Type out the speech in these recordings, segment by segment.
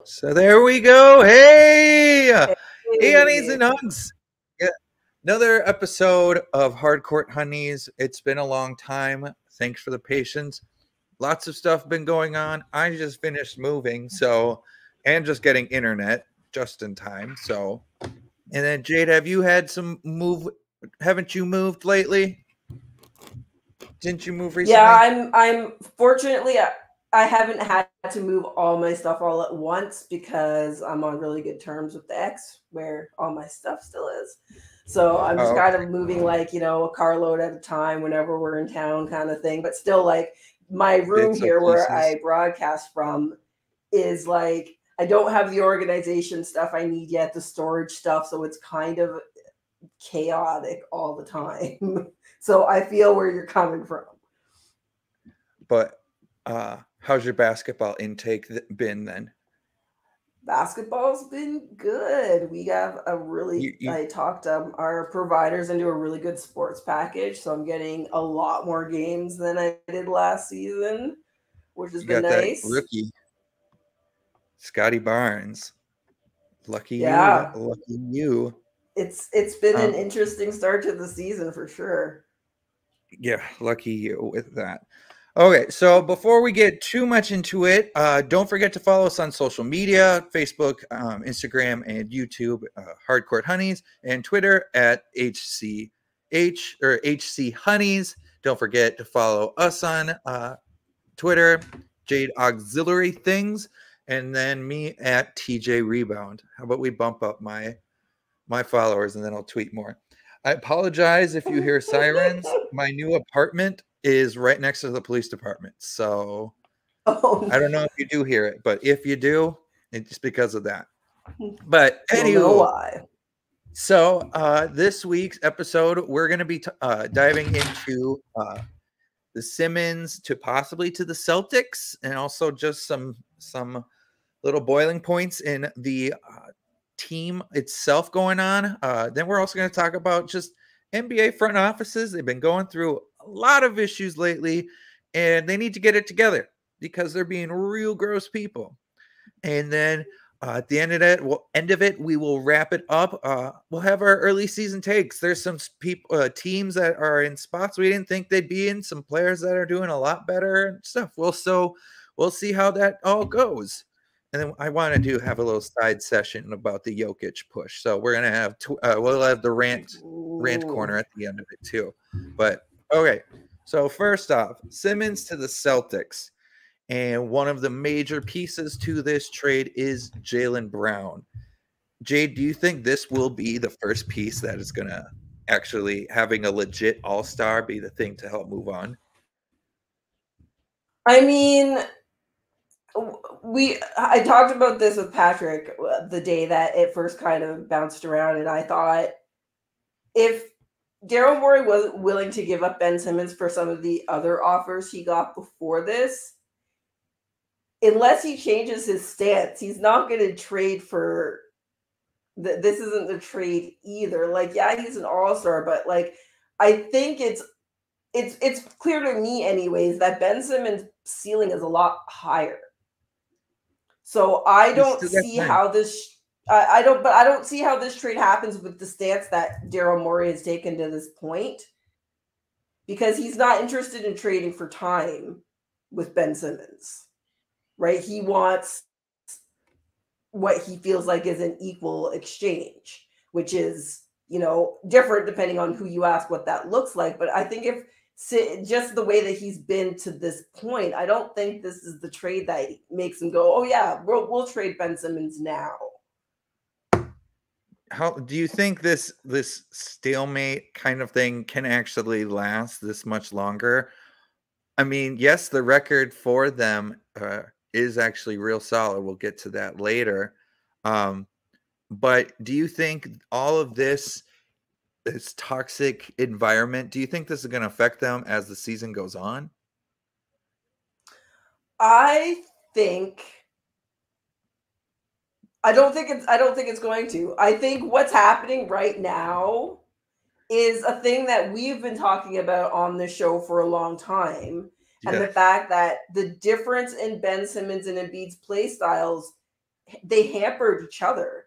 So there we go. Hey, hey, Hunnies Hey. and Hugs. Yeah, another episode of Hardcourt Hunnies. It's been a long time. Thanks for the patience. Lots of stuff been going on. I just finished moving, and just getting internet just in time. And then Jade, have you had some move? Haven't you moved lately? Didn't you move Yeah, recently? I'm fortunately I haven't had to move all my stuff all at once because I'm on really good terms with the ex where all my stuff still is. So I'm just Oh, kind of moving a carload at a time whenever we're in town kind of thing. But still like my room bits of here where pieces. I broadcast from is like I don't have the organization stuff I need yet, the storage stuff, so it's kind of chaotic all the time. So I feel where you're coming from. But how's your basketball intake been then? Basketball's been good. We have a really, You I talked our providers into a really good sports package. So I'm getting a lot more games than I did last season, which has you been got that nice. rookie Scotty Barnes. Lucky you. Yeah. Lucky you. It's been an Um, interesting start to the season for sure. yeah, lucky you with that. Okay, so before we get too much into it, don't forget to follow us on social media: Facebook, Instagram, and YouTube. Hardcore Hunnies, and Twitter at HCH or HC Hunnies. Don't forget to follow us on Twitter, Jade Auxiliary Things, and then me at TJ Rebound. How about we bump up my followers and then I'll tweet more. I apologize if you hear sirens. My new apartment is right next to the police department. So Oh, I don't know if you do hear it, but if you do, it's just because of that. But you'll know anywho, why. this week's episode, we're going to be diving into the Simmons to possibly to the Celtics, and also just some little boiling points in the team itself going on. Then we're also going to talk about just NBA front offices. They've been going through a lot of issues lately, and they need to get it together because they're being real gross people. And then at the end of it, we will wrap it up. We'll have our early season takes. There's some people, teams that are in spots we didn't think they'd be in. Some players that are doing a lot better and stuff. We'll see how that all goes. And then I want to have a little side session about the Jokic push. So we're gonna have we'll have the rant corner Ooh. at the end of it too. But okay, so first off, Simmons to the Celtics. And one of the major pieces to this trade is Jaylen Brown. Jade, do you think this will be the first piece that is going to actually having a legit all-star be the thing to help move on? I mean, I talked about this with Patrick the day that it first kind of bounced around, and I thought if Daryl Morey was willing to give up Ben Simmons for some of the other offers he got before this, unless he changes his stance, he's not going to trade for. This isn't the trade either. Like, yeah, he's an all-star, but like, I think it's clear to me, anyways, that Ben Simmons' ceiling is a lot higher. So I He's don't still got see time. how this. I don't see how this trade happens with the stance that Daryl Morey has taken to this point, because he's not interested in trading for time with Ben Simmons, right? He wants what he feels like is an equal exchange, which is, different depending on who you ask what that looks like. But I think if just the way that he's been to this point, I don't think this is the trade that makes him go, oh yeah, we'll trade Ben Simmons now. How do you think this stalemate kind of thing can actually last this much longer? I mean, yes, the record for them is actually real solid. We'll get to that later. Um, but do you think all of this toxic environment, do you think this is going to affect them as the season goes on? I think I don't think it's going to. I think what's happening right now is a thing that we've been talking about on the show for a long time. And Yeah. the fact that the difference in Ben Simmons and Embiid's play styles they hampered each other.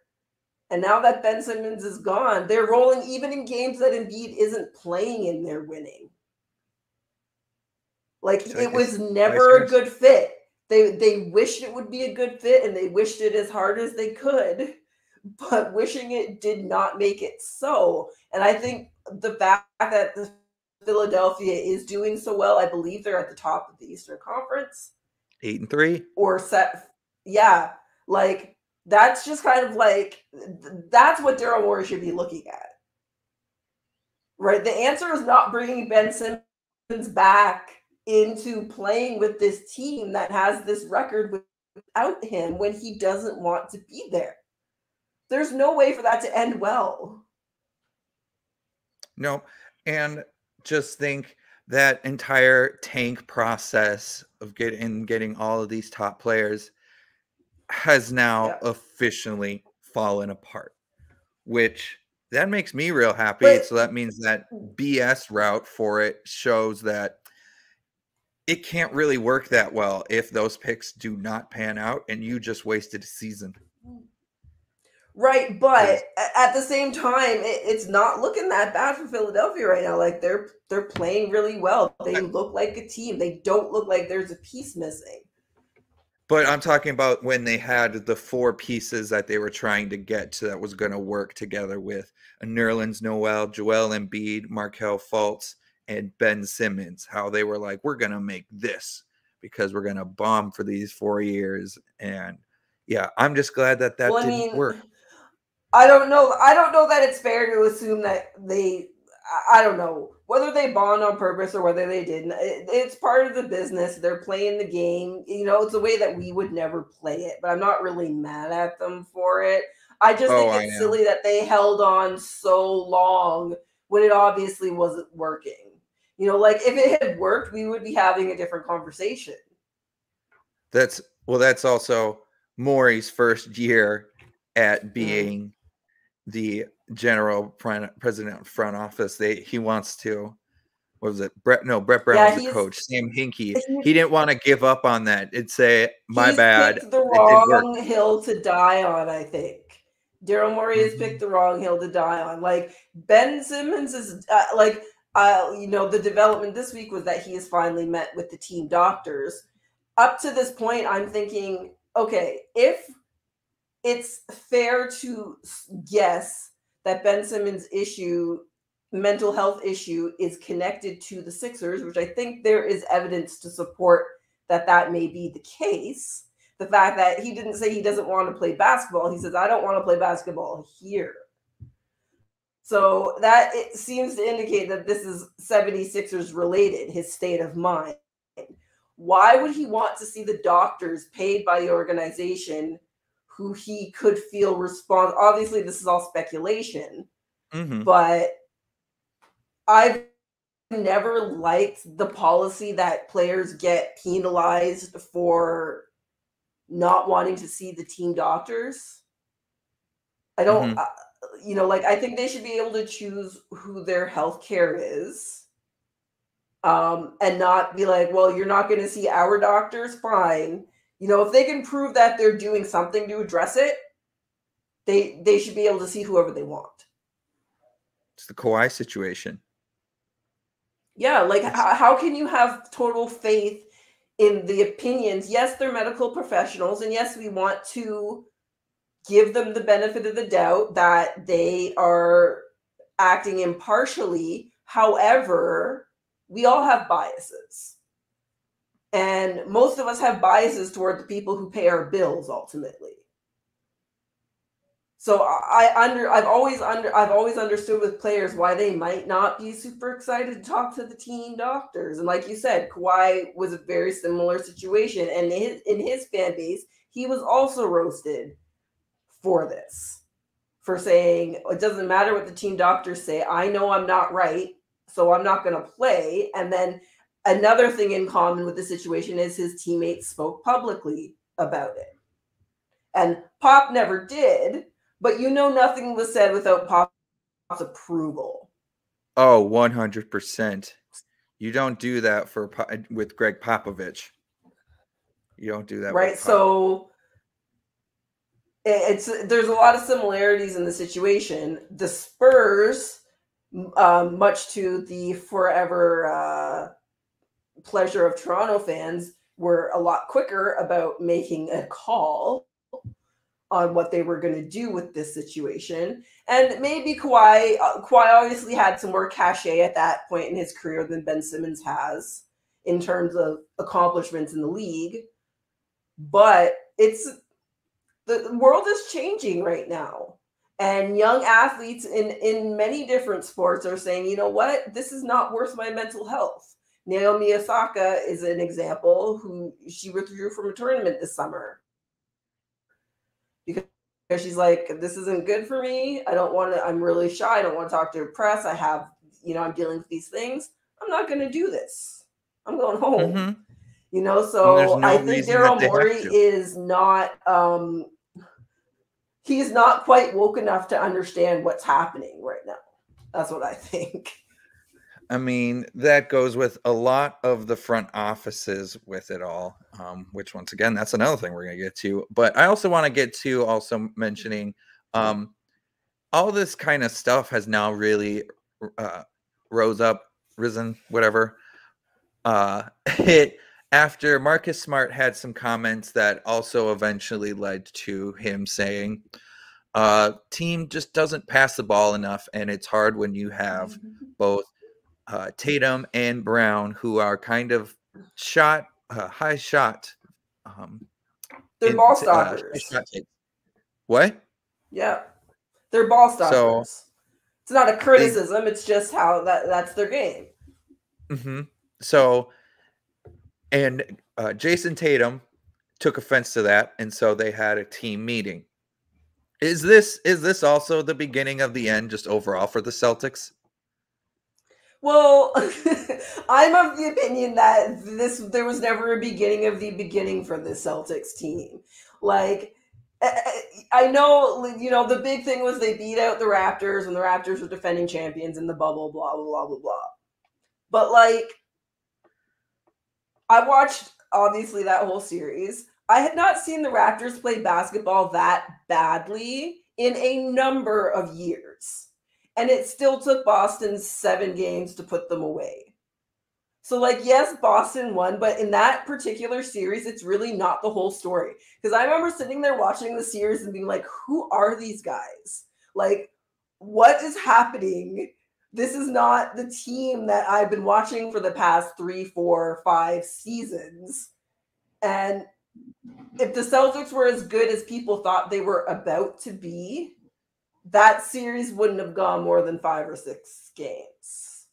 And now that Ben Simmons is gone, they're rolling even in games that Embiid isn't playing in, they're winning. Like, it was never a good fit. They wished it would be a good fit, and they wished it as hard as they could, but wishing it did not make it so. And I think the fact that the Philadelphia is doing so well, I believe they're at the top of the Eastern Conference. 8-3. Or set, yeah. Like, that's just kind of like, that's what Daryl Morey should be looking at. Right? The answer is not bringing Ben Simmons back into playing with this team that has this record without him when he doesn't want to be there. There's no way for that to end well. No, and just think that entire tank process of getting all of these top players has now officially fallen apart, which that makes me real happy. So that means that BS route for it shows that it can't really work that well if those picks do not pan out and you just wasted a season. Right, but at the same time, it's not looking that bad for Philadelphia right now. Like, they're playing really well. They look like a team. They don't look like there's a piece missing. But I'm talking about when they had the 4 pieces that they were trying to get to that was going to work together with Nerlens Noel, Joel Embiid, Markelle Fultz, and Ben Simmons, how they were like, we're going to make this because we're going to bomb for these 4 years. And yeah, I'm just glad that didn't work. I don't know that it's fair to assume that I don't know whether they bond on purpose or whether they didn't. It's part of the business. They're playing the game. You know, it's a way that we would never play it, but I'm not really mad at them for it. I just think it's silly that they held on so long when it obviously wasn't working. You know, like, if it had worked, we would be having a different conversation. That's also Morey's first year at being the general president of front office. He wants to, what was it? Brett Brown was the coach. Sam Hinkie. He didn't want to give up on that. It'd say, my bad. Picked the wrong hill to die on, I think. Daryl Morey has picked the wrong hill to die on. Like, Ben Simmons is you know, the development this week was that he has finally met with the team doctors. Up to this point, I'm thinking, okay, if it's fair to guess that Ben Simmons' mental health issue, is connected to the Sixers, which I think there is evidence to support that may be the case. The fact that he didn't say he doesn't want to play basketball. He says, I don't want to play basketball here. So that it seems to indicate that this is 76ers related, his state of mind. Why would he want to see the doctors paid by the organization who he could feel responsible? Obviously, this is all speculation, but I've never liked the policy that players get penalized for not wanting to see the team doctors. I don't... you know, like, I think they should be able to choose who their healthcare is, and not be like, well, you're not going to see our doctors, fine. You know, if they can prove that they're doing something to address it, they should be able to see whoever they want. It's the Kawhi situation. Yeah, like, how can you have total faith in the opinions? Yes, they're medical professionals, and yes, we want to give them the benefit of the doubt that they are acting impartially. However, we all have biases. And most of us have biases toward the people who pay our bills ultimately. So I've always understood with players why they might not be super excited to talk to the team doctors. And like you said, Kawhi was a very similar situation. And in his fan base, he was also roasted for this, for saying, it doesn't matter what the team doctors say. I know I'm not right, so I'm not going to play. And then another thing in common with the situation is his teammates spoke publicly about it. And Pop never did, but you know, nothing was said without Pop's approval. Oh, 100%. You don't do that with Greg Popovich. You don't do that. Right. So there's a lot of similarities in the situation. The Spurs, much to the forever pleasure of Toronto fans, were a lot quicker about making a call on what they were going to do with this situation. And maybe Kawhi obviously had some more cachet at that point in his career than Ben Simmons has in terms of accomplishments in the league. But the world is changing right now. And young athletes in many different sports are saying, you know what, this is not worth my mental health. Naomi Osaka is an example who she withdrew from a tournament this summer because she's like, this isn't good for me. I don't want to, I'm really shy. I don't want to talk to the press. I have, I'm dealing with these things. I'm not going to do this. I'm going home. Mm-hmm. So I think Daryl Morey is not, he's not quite woke enough to understand what's happening right now. That's what I think. I mean, that goes with a lot of the front offices with it all, which once again, that's another thing we're going to get to. But I also want to get to also mentioning all this kind of stuff has now really risen, whatever. After Marcus Smart had some comments that also eventually led to him saying, team just doesn't pass the ball enough, and it's hard when you have both Tatum and Brown, who are kind of high shot. They're ball stoppers. What? Yeah, they're ball stoppers. So, it's not a criticism. It's just how that's their game. Mm-hmm. So, and Jason Tatum took offense to that, and so they had a team meeting. Is this also the beginning of the end, just overall for the Celtics? Well, I'm of the opinion that there was never a beginning of the beginning for the Celtics team. Like, I know, the big thing was they beat out the Raptors when the Raptors were defending champions in the bubble, blah, blah, blah, blah, blah. But, like, I watched, obviously, that whole series. I had not seen the Raptors play basketball that badly in a number of years. And it still took Boston 7 games to put them away. So, like, yes, Boston won, but in that particular series, it's really not the whole story. Because I remember sitting there watching the series and being like, who are these guys? Like, what is happening? This is not the team that I've been watching for the past 3, 4, 5 seasons. And if the Celtics were as good as people thought they were about to be, that series wouldn't have gone more than 5 or 6 games.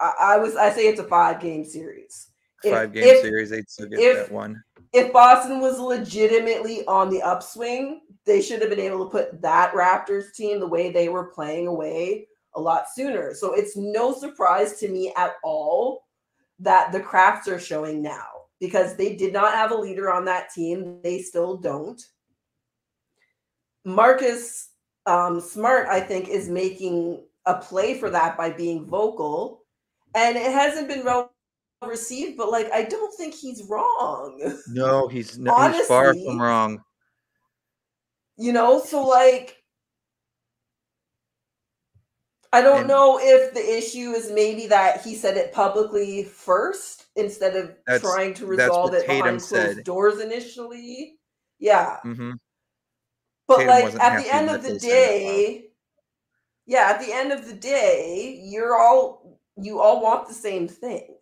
I say it's a 5-game series. 5-game series, they'd still get that one. If Boston was legitimately on the upswing, they should have been able to put that Raptors team the way they were playing away a lot sooner. So it's no surprise to me at all that the cracks are showing now, because they did not have a leader on that team. They still don't. Marcus Smart, I think, is making a play for that by being vocal, and it hasn't been well received, but like, I don't think he's wrong. No, he's far from wrong. So like, I don't know if the issue is maybe that he said it publicly first instead of trying to resolve it behind closed doors initially. Yeah. Mm-hmm. But Tatum, like, at the end of the day, at the end of the day, you all want the same thing.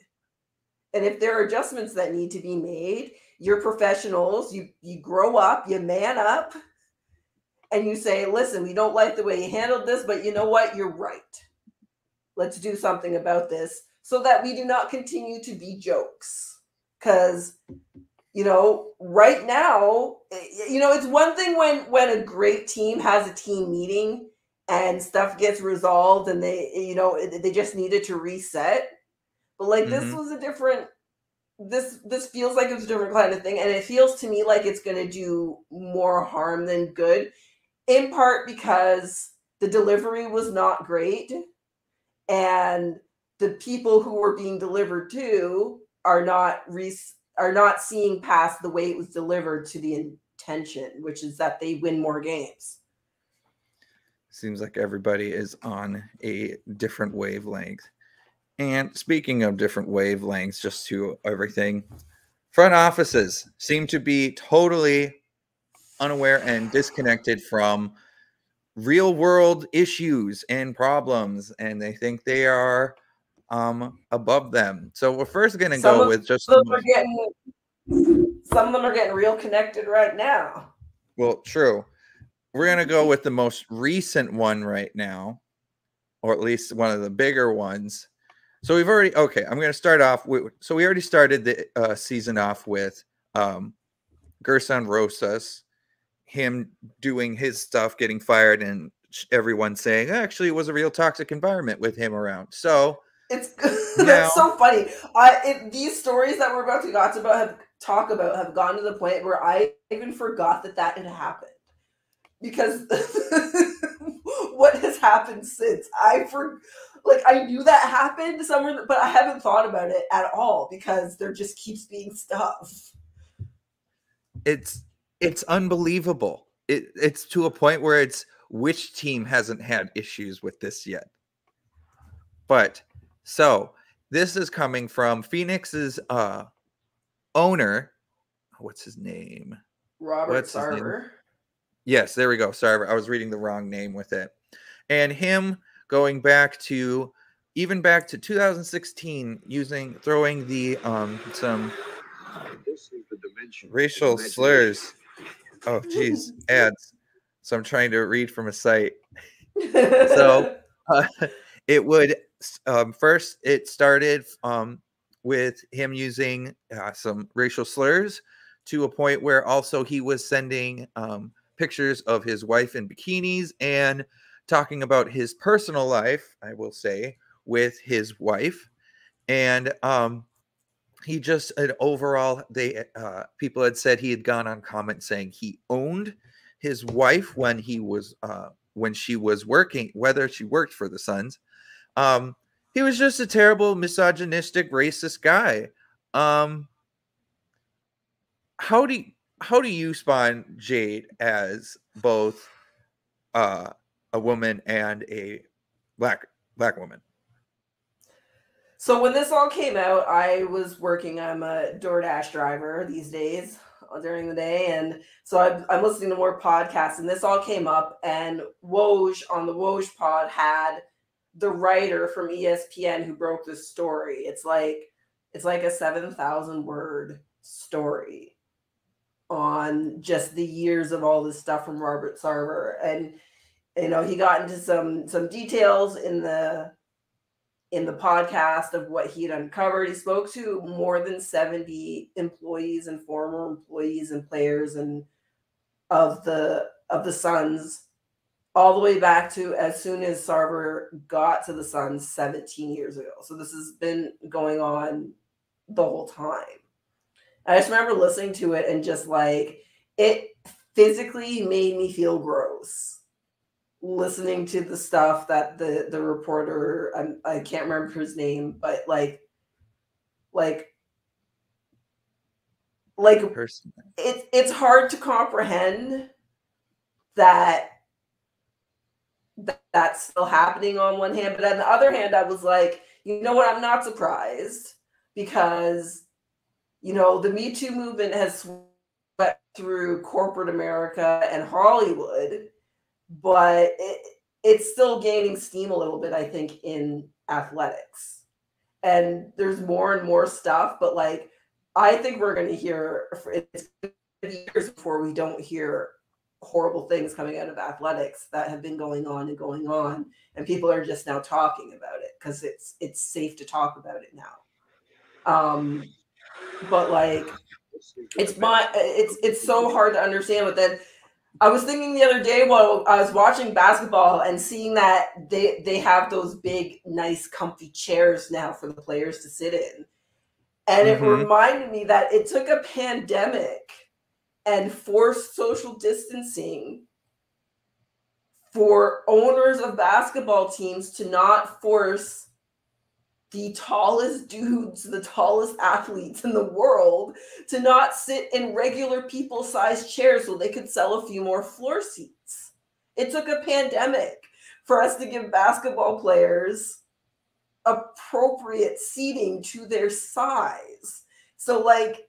And if there are adjustments that need to be made, you're professionals, you grow up, you man up, and you say, listen, we don't like the way you handled this, but you know what? You're right. Let's do something about this so that we do not continue to be jokes. Because right now, it's one thing when a great team has a team meeting and stuff gets resolved and they just needed to reset. But like, this was a different, this feels like it's a different kind of thing. And it feels to me like it's going to do more harm than good, in part because the delivery was not great. And the people who were being delivered to are not seeing past the way it was delivered to the attention, which is that they win more games. Seems like everybody is on a different wavelength. And speaking of different wavelengths, just to everything, front offices seem to be totally unaware and disconnected from real world issues and problems, and they think they are above them. So we're first going to go with just some of them are getting real connected right now. Well, true. We're going to go with the most recent one right now, or at least one of the bigger ones. So we've already, okay, I'm going to start off with, so we already started the season off with Gerson Rosas, him doing his stuff, getting fired, and everyone saying, actually, it was a real toxic environment with him around. So it's that's so funny. These stories that we're about to talk about have gone to the point where I even forgot that had happened. Because what has happened since? I knew that happened somewhere, but I haven't thought about it at all because there just keeps being stuff. It's unbelievable. It's to a point where it's which team hasn't had issues with this yet. But so this is coming from Phoenix's owner. What's his name? Robert Sarver. Yes, there we go. Sorry, I was reading the wrong name with it. And him going back to 2016, throwing the some racial slurs. Oh, geez, ads. So I'm trying to read from a site. So it would first. It started with him using some racial slurs to a point where also he was sending pictures of his wife in bikinis and talking about his personal life, I will say, with his wife. And he just overall, people had said he had gone on comment saying he owned his wife when he was when she was working, whether she worked for the Suns. He was just a terrible, misogynistic, racist guy. How do you spawn Jade as both a woman and a black woman? So when this all came out, I was working. I'm a DoorDash driver these days during the day, and so I'm listening to more podcasts. And this all came up, and Woj on the Woj pod had the writer from ESPN who broke this story. It's like a 7,000 word story on just the years of all this stuff from Robert Sarver. And he got into some details in the podcast of what he had uncovered. He spoke to more than 70 employees and former employees and players and of the Suns, all the way back to as soon as Sarver got to the Suns 17 years ago. So this has been going on the whole time. I just remember listening to it and just it physically made me feel gross. Listening to the stuff that the reporter, I can't remember his name, but it's hard to comprehend that that's still happening on one hand, but on the other hand, I was like, you know what? I'm not surprised because the Me Too movement has swept through corporate America and Hollywood, but it's still gaining steam a little bit, I think, in athletics. And there's more and more stuff, but I think we're going to hear it's years before we don't hear horrible things coming out of athletics that have been going on, and people are just now talking about it because it's safe to talk about it now. But it's so hard to understand. But then I was thinking the other day while I was watching basketball and seeing that they have those big, nice, comfy chairs now for the players to sit in. And it reminded me that it took a pandemic and forced social distancing for owners of basketball teams to not force the tallest dudes, the tallest athletes in the world to not sit in regular people-sized chairs so they could sell a few more floor seats. It took a pandemic for us to give basketball players appropriate seating to their size. So, like,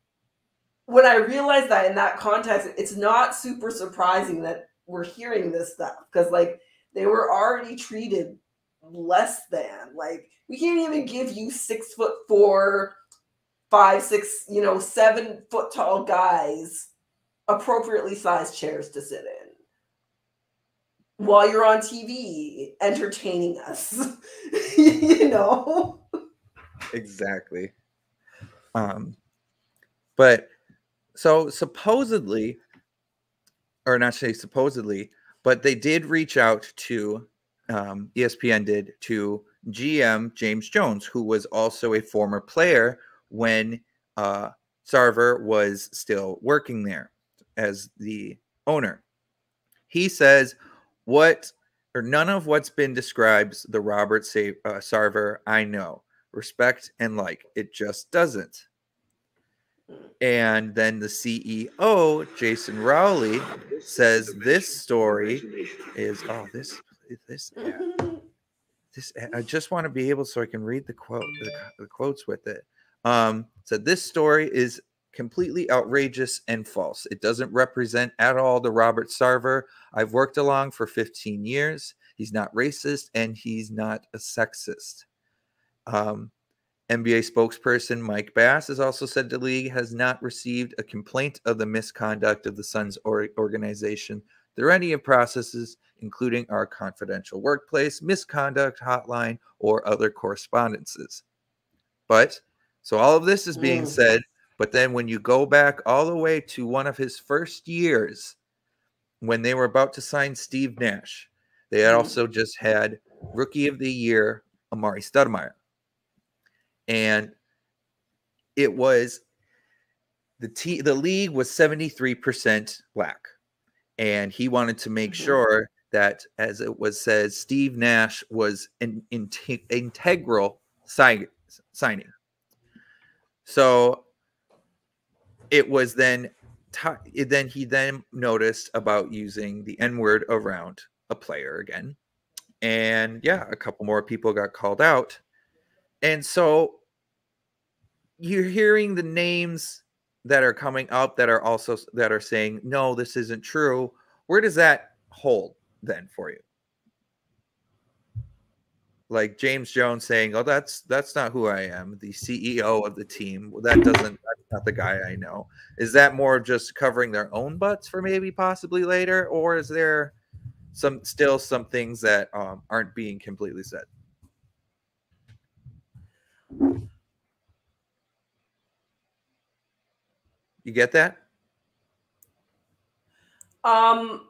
when I realized that in that context, it's not super surprising that we're hearing this stuff, because, like, they were already treated less than. Like, we can't even give you 6'4", 5'6", 7 foot tall guys appropriately sized chairs to sit in while you're on TV entertaining us. Exactly. But so supposedly, or not say supposedly, but they did reach out to ESPN did to GM James Jones, who was also a former player when Sarver was still working there as the owner. He says, none of what's been described the Robert Sarver I know, respect, and like. It just doesn't. And then the CEO, Jason Rowley, says this story is this I just want to be able so I can read the quotes with it. Said this story is completely outrageous and false. It doesn't represent at all the Robert Sarver I've worked along for 15 years. He's not racist and he's not a sexist. NBA spokesperson Mike Bass has also said the league has not received a complaint of the misconduct of the Suns organization through any of processes, including our confidential workplace, misconduct hotline, or other correspondences. But, so all of this is being said, but then when you go back all the way to one of his first years, when they were about to sign Steve Nash, they had also just had Rookie of the Year, Amari Stoudemire. And it was the league was 73% black. And he wanted to make sure that, as it was said, Steve Nash was an integral signing. So it was then he noticed about using the N-word around a player again. And yeah, a couple more people got called out. And so you're hearing the names that are coming up that are saying, no, this isn't true. Where does that hold then for you? Like James Jones saying, oh, that's not who I am, the CEO of the team. Well, that's not the guy I know. Is that more of just covering their own butts for maybe possibly later? Or is there still some things that aren't being completely said? You get that?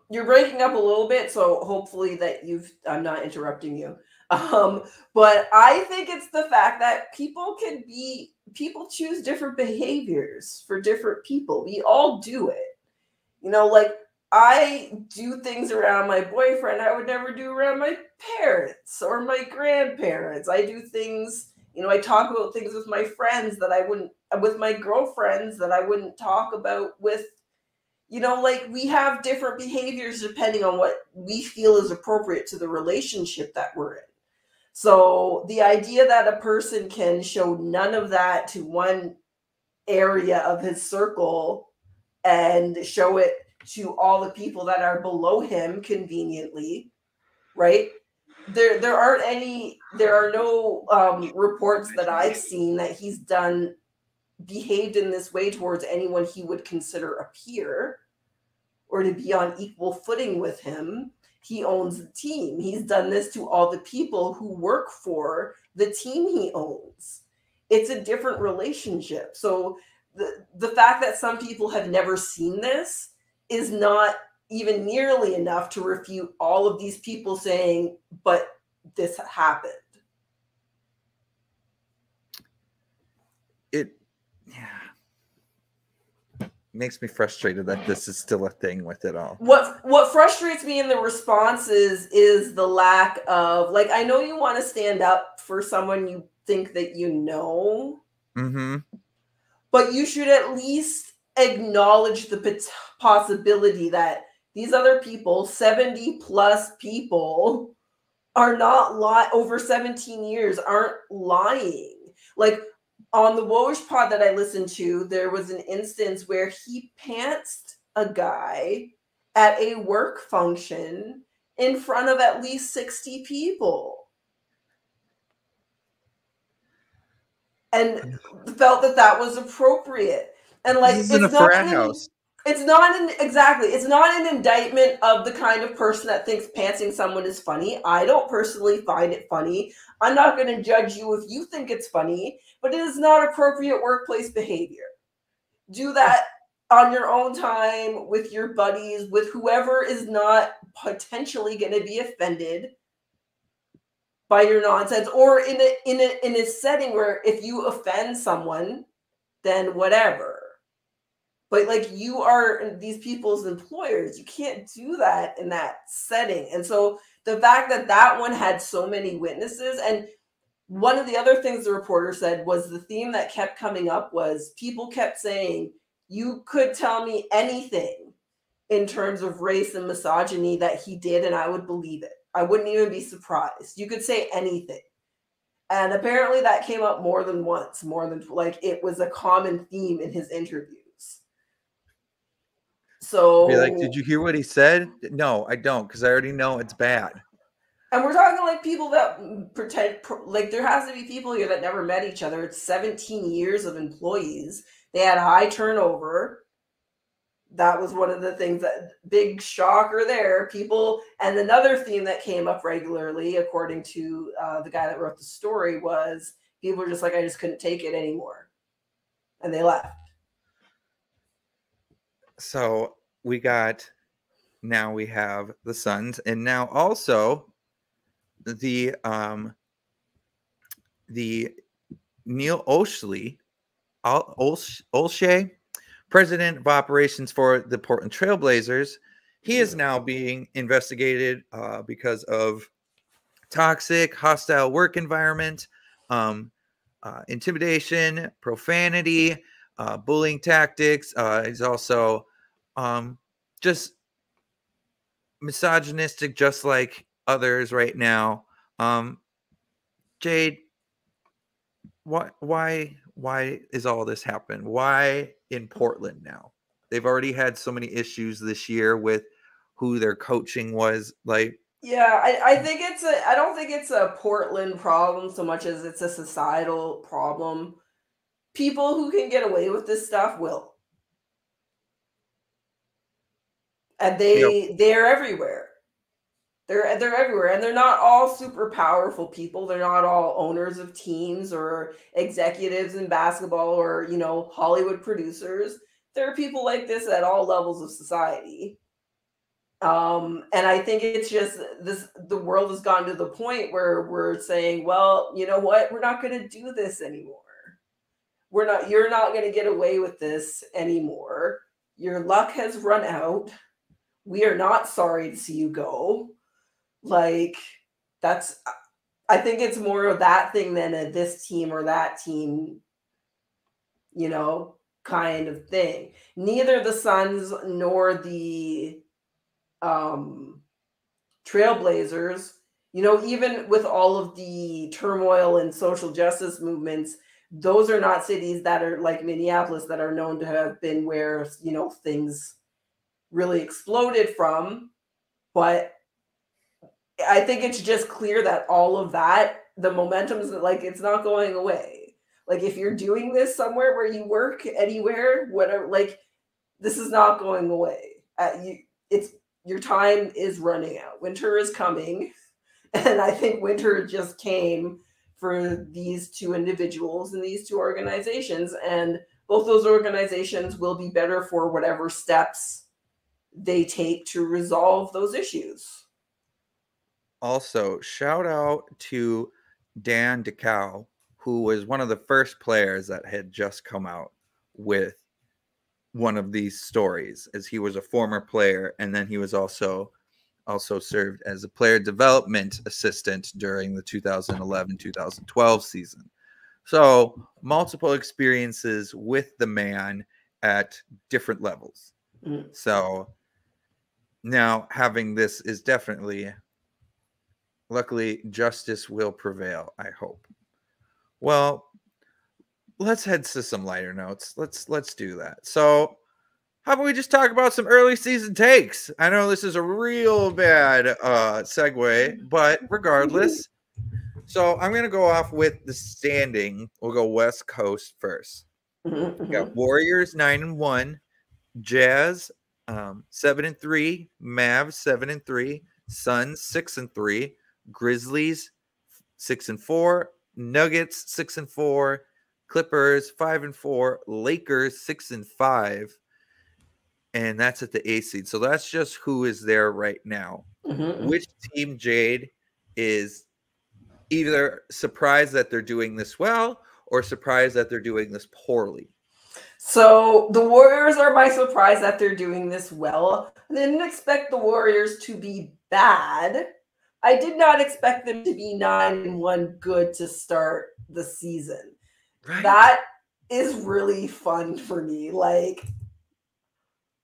You're breaking up a little bit, so hopefully that I'm not interrupting you. But I think it's the fact that people choose different behaviors for different people. We all do it. Like, I do things around my boyfriend I would never do around my parents or my grandparents. I do things, I talk about things with my friends with my girlfriends that I wouldn't talk about with, like, we have different behaviors depending on what we feel is appropriate to the relationship that we're in. So the idea that a person can show none of that to one area of his circle and show it to all the people that are below him conveniently, right? There are no reports that I've seen that he's behaved in this way towards anyone he would consider a peer or to be on equal footing with him. He owns the team. He's done this to all the people who work for the team he owns. It's a different relationship. So the fact that some people have never seen this is not even nearly enough to refute all of these people saying, but this happened. Makes me frustrated that this is still a thing with it all. What frustrates me in the responses is the lack of, like, I know you want to stand up for someone you think that you know. Mm-hmm. But you should at least acknowledge the possibility that these other people, 70 plus people, are not over 17 years, aren't lying. Like on the Woj pod that I listened to, there was an instance where he pantsed a guy at a work function in front of at least 60 people. And felt that was appropriate. And like, This isn't a frat house. It's not an indictment of the kind of person that thinks pantsing someone is funny. I don't personally find it funny. I'm not going to judge you if you think it's funny, but it is not appropriate workplace behavior. Do that on your own time with your buddies, with whoever is not potentially going to be offended by your nonsense, or in a setting where if you offend someone, then whatever. But like, you are these people's employers, you can't do that in that setting. And so the fact that one had so many witnesses, and one of the other things the reporter said was the theme that kept coming up was people kept saying, you could tell me anything in terms of race and misogyny that he did, and I would believe it. I wouldn't even be surprised. You could say anything. And apparently that came up more than once, like it was a common theme in his interviews. So be like, did you hear what he said? No, I don't, because I already know it's bad. And we're talking like people that pretend, like there has to be people here that never met each other. It's 17 years of employees. They had high turnover. That was one of the things that big shocker there. People, and another theme that came up regularly, according to the guy that wrote the story, was people were just like, I just couldn't take it anymore. And they left. So now we have the Suns, and now also the Neil Olshey, president of operations for the Portland Trail Blazers. He is now being investigated because of toxic, hostile work environment, intimidation, profanity, bullying tactics. He's also just misogynistic, just like others right now. Jade, why is all this happen? Why in Portland now? They've already had so many issues this year with who their coaching was like. Yeah, I think I don't think it's a Portland problem so much as it's a societal problem. People who can get away with this stuff will. And they're everywhere. They're everywhere, and they're not all super powerful people. They're not all owners of teams or executives in basketball or, Hollywood producers. There are people like this at all levels of society. And I think it's just the world has gone to the point where we're saying, well, you know what? We're not going to do this anymore. You're not going to get away with this anymore. Your luck has run out. We are not sorry to see you go. Like, I think it's more of that thing than a this team or that team, kind of thing. Neither the Suns nor the Trailblazers, even with all of the turmoil and social justice movements, those are not cities that are like Minneapolis that are known to have been where, things really exploded from. But I think it's just clear that all of that, the momentum is like, it's not going away. Like, if you're doing this somewhere where you work, anywhere, whatever, like, this is not going away. Your time is running out. Winter is coming. And I think winter just came for these two individuals and these two organizations. And both those organizations will be better for whatever steps they take to resolve those issues. Also, shout out to Dan DeCow, who was one of the first players that had just come out with one of these stories, as he was a former player, and then he was also served as a player development assistant during the 2011-2012 season. So multiple experiences with the man at different levels. Mm. So now having this is definitely, luckily, justice will prevail, I hope. Well, let's head to some lighter notes. Let's do that. So how about we just talk about some early season takes? I know this is a real bad segue, but regardless. So I'm gonna go off with the standing. We'll go West Coast first. We got Warriors 9-1, Jazz 7-3, Mavs 7-3, Suns 6-3, Grizzlies 6-4, Nuggets 6-4, Clippers 5-4, Lakers 6-5, and that's at the 8th seed. So that's just who is there right now. Which team, Jade, is either surprised that they're doing this well or surprised that they're doing this poorly? So the Warriors are my surprise that they're doing this well. I didn't expect the Warriors to be bad. I did not expect them to be 9-1 good to start the season. Right. That is really fun for me. Like,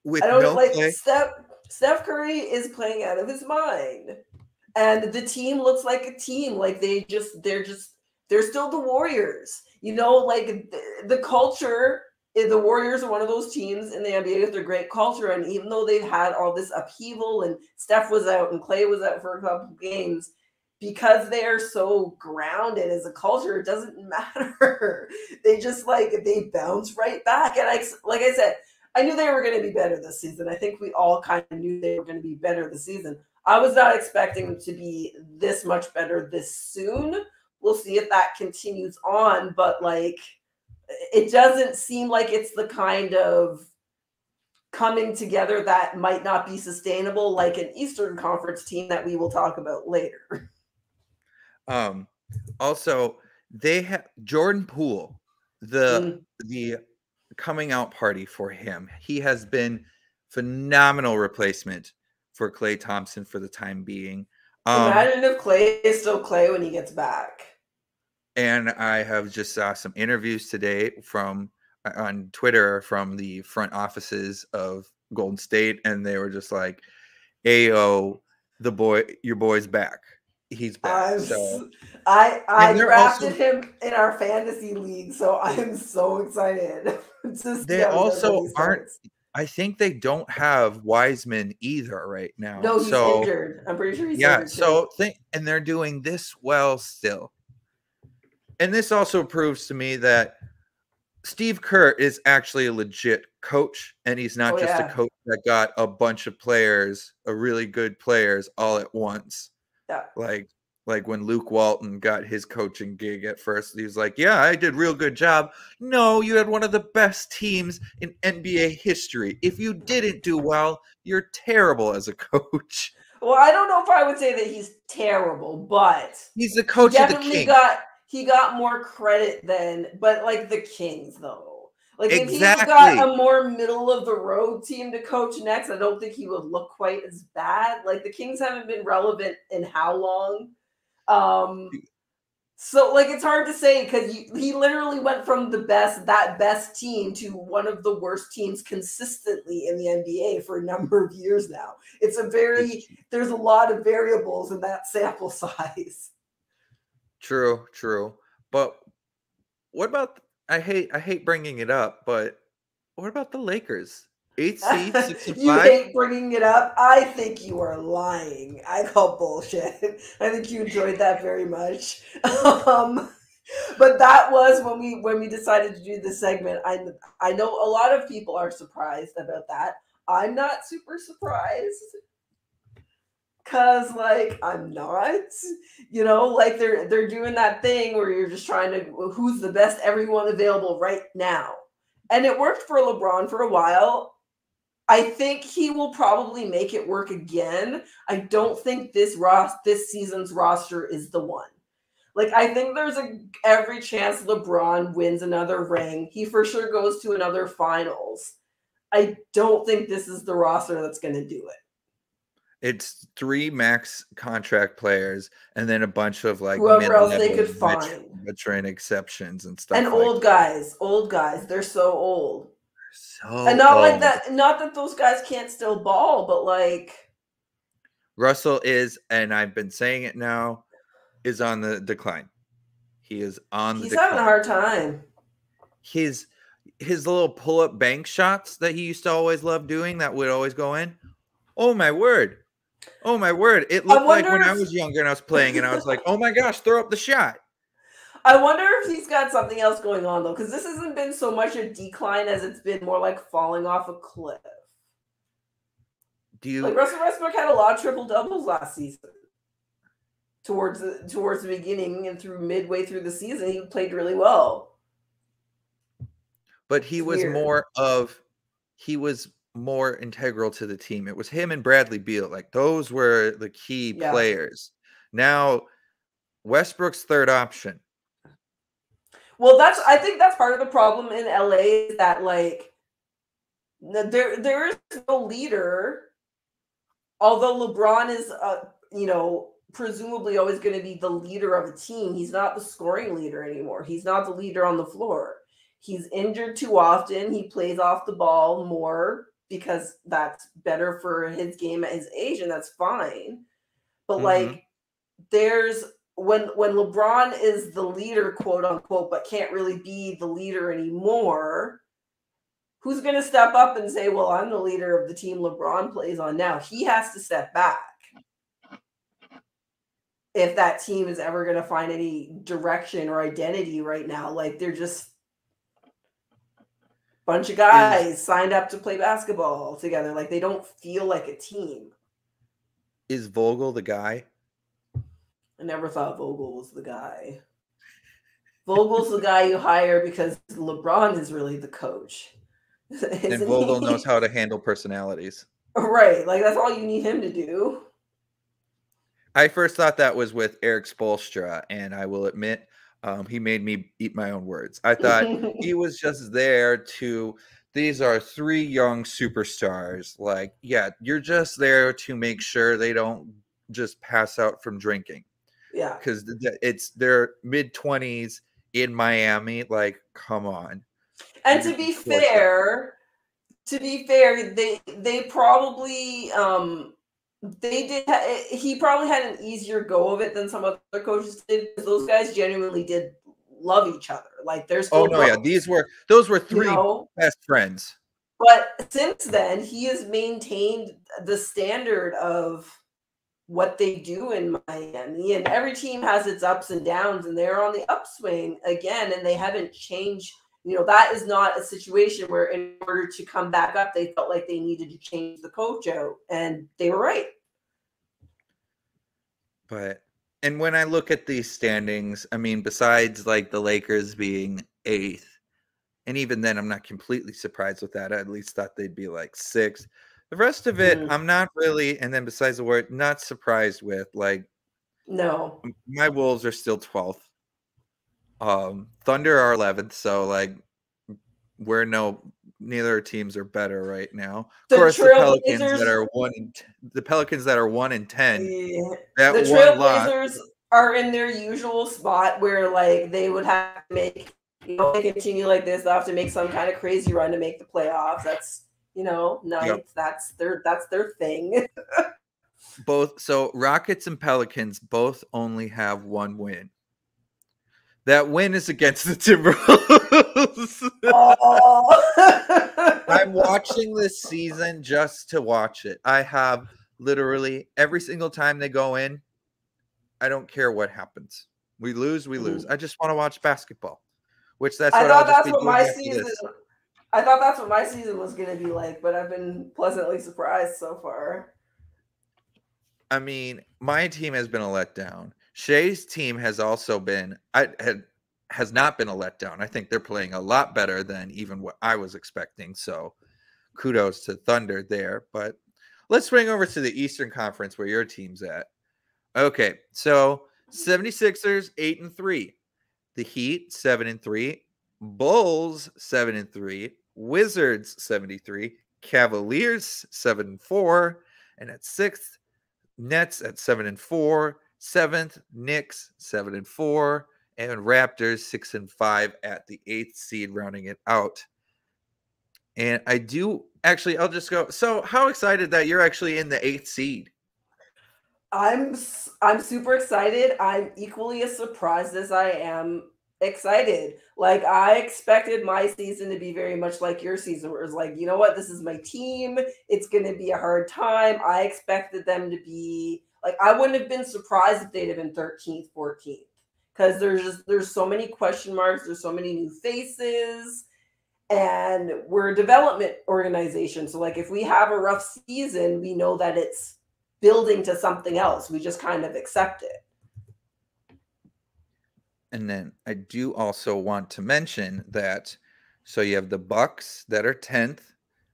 With I don't no like play. Steph Curry is playing out of his mind. And the team looks like a team. Like they're still the Warriors. You know, like the culture, the Warriors are one of those teams in the NBA with their great culture. And even though they've had all this upheaval and Steph was out and Clay was out for a couple of games, because they are so grounded as a culture, it doesn't matter. They just they bounce right back. And like I said, I knew they were going to be better this season. I think we all kind of knew they were going to be better this season. I was not expecting them to be this much better this soon. We'll see if that continues on, but it doesn't seem like it's the kind of coming together that might not be sustainable like an Eastern Conference team that we will talk about later. Also, they have Jordan Poole, the coming out party for him. He has been phenomenal replacement for Klay Thompson for the time being. Imagine if Clay is still Clay when he gets back. And I have just saw some interviews today on Twitter from the front offices of Golden State, and they were just like, "Ayo, your boy's back. He's back." So I drafted him in our fantasy league, so I am so excited to see they also aren't. I think they don't have Wiseman either right now. No, he's injured. I'm pretty sure he's injured. So and they're doing this well still. And this also proves to me that Steve Kerr is actually a legit coach, and he's not just a coach that got a bunch of players, really good players, all at once. Yeah. Like when Luke Walton got his coaching gig at first, he was like, "Yeah, I did a real good job." No, you had one of the best teams in NBA history. If you didn't do well, you're terrible as a coach. Well, I don't know if I would say that he's terrible, but he's the coach of the Kings. He got more credit than, but like the Kings though. Like exactly. If he got a more middle of the road team to coach next, I don't think he would look quite as bad. Like the Kings haven't been relevant in how long? So it's hard to say because he literally went from that best team to one of the worst teams consistently in the NBA for a number of years now. There's a lot of variables in that sample size. True. But what about, I hate bringing it up, but what about the Lakers? 8th seed, 6-5. You hate bringing it up? I think you are lying. I call bullshit. I think you enjoyed that very much. But that was when we decided to do this segment. I know a lot of people are surprised about that. I'm not super surprised. Cause I'm not, they're doing that thing where you're just trying to who's the best everyone available right now. And it worked for LeBron for a while. I think he will probably make it work again. I don't think this season's roster is the one. I think there's every chance LeBron wins another ring. He for sure goes to another finals. I don't think this is the roster that's going to do it. It's 3 max contract players and then a bunch of like whoever else they mid-level could find. veteran exceptions and stuff. And old guys. They're so old. So And not like old. that. Not that those guys can't still ball, but like Russell is, and I've been saying it now, is on the decline. He is on the he's decline. having a hard time. His little pull-up bank shots that he used to always love doing that would always go in. Oh my word. Oh my word. It looked like when I was younger and I was playing and I was like, oh my gosh, throw up the shot. I wonder if he's got something else going on though, because this hasn't been so much a decline as it's been more like falling off a cliff. Like Russell Westbrook had a lot of triple doubles last season. Towards the beginning and through midway through the season, he played really well. But he was more integral to the team. It was him and Bradley Beal. Like those were the key players. Now Westbrook's third option. Well, I think that's part of the problem in LA is that like there is no leader. Although LeBron is presumably always going to be the leader of a team, he's not the scoring leader anymore. He's not the leader on the floor. He's injured too often. He plays off the ball more because that's better for his game at his age, and that's fine. But like there's when LeBron is the leader, quote unquote, but can't really be the leader anymore, who's going to step up and say, well, I'm the leader of the team LeBron plays on now? He has to step back if that team is ever going to find any direction or identity right now. Like they're just a bunch of guys signed up to play basketball together. Like they don't feel like a team. Is Vogel the guy? I never thought Vogel was the guy. Vogel's the guy you hire because LeBron is really the coach. And Vogel knows how to handle personalities. Right. Like that's all you need him to do. I first thought that was with Eric Spoelstra, and I will admit he made me eat my own words. I thought he was just there to, these are 3 young superstars. Like, yeah, you're just there to make sure they don't just pass out from drinking. Yeah. Because it's their mid-20s in Miami. Like, come on. And to be fair, they probably he probably had an easier go of it than some other coaches did, because those guys genuinely did love each other. Like there's those were 3 best friends. But since then, he has maintained the standard of what they do in Miami, and every team has its ups and downs, and they're on the upswing again, and they haven't changed. That is not a situation where in order to come back up, they felt like they needed to change the coach out, and they were right. And when I look at these standings, I mean, besides like the Lakers being 8th, and even then I'm not completely surprised with that. I at least thought they'd be like 6th. The rest of it, I'm not really, and then besides the word, not surprised with. Like, no, my Wolves are still 12th. Thunder are 11th, so like neither teams are better right now. Of course, the Pelicans that are 1 and 10. Yeah. That the Trailblazers are in their usual spot where like they would have to make, they continue like this, they'll have to make some kind of crazy run to make the playoffs. That's ninth. Yep. That's their thing. So Rockets and Pelicans both only have 1 win. That win is against the Timberwolves. Oh. I'm watching this season just to watch it. I have literally every single time they go in, I don't care what happens. We lose, we lose. I just want to watch basketball. I thought that's what my season was going to be like, but I've been pleasantly surprised so far. I mean, my team has been a letdown. Shay's team has also been has not been a letdown. I think they're playing a lot better than even what I was expecting. So kudos to Thunder there. But let's swing over to the Eastern Conference where your team's at. Okay, so 76ers 8-3. The Heat 7-3. Bulls 7-3. Wizards 73. Cavaliers 7-4. And at 6th, Nets at 7-4, 7th, Knicks 7-4, and Raptors 6-5 at the 8th seed, rounding it out. And I do actually, I'll just go. So, how excited that you're actually in the 8th seed? I'm super excited. I'm equally as surprised as I am excited. Like, I expected my season to be very much like your season, where it's like, you know what, this is my team. It's going to be a hard time. I expected them to be like, I wouldn't have been surprised if they'd have been 13th, 14th, because there's so many question marks. There's so many new faces. And we're a development organization. So, like, if we have a rough season, we know that it's building to something else. We just kind of accept it. And then I do also want to mention that, so you have the Bucks that are 10th.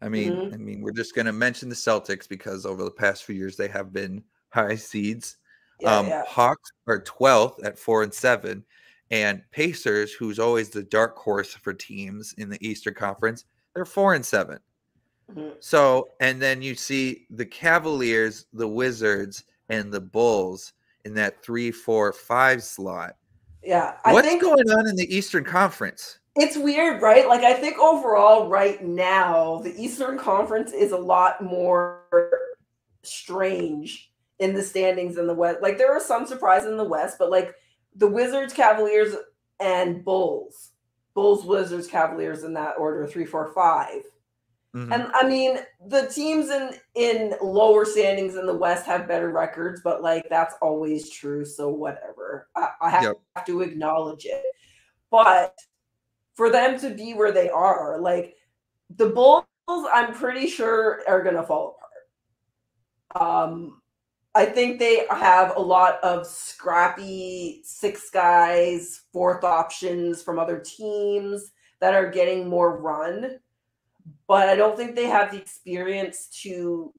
I mean, we're just going to mention the Celtics because over the past few years they have been high seeds. Yeah. Hawks are 12th at 4-7, and Pacers, who's always the dark horse for teams in the Eastern Conference, they're 4-7. So, and then you see the Cavaliers, the Wizards, and the Bulls in that 3, 4, 5 slot. Yeah. What's going on in the Eastern Conference? It's weird, right? Like, I think overall right now, the Eastern Conference is a lot more strange in the standings in the West. Like, there are some surprises in the West, but like the Wizards, Cavaliers, and Bulls, Wizards, Cavaliers in that order, 3, 4, 5. Mm-hmm. And I mean, the teams in lower standings in the West have better records, but like that's always true. So whatever, I have to acknowledge it. But for them to be where they are, like the Bulls, I'm pretty sure are going to fall apart. I think they have a lot of scrappy 6 guys, 4th options from other teams that are getting more run. But I don't think they have the experience to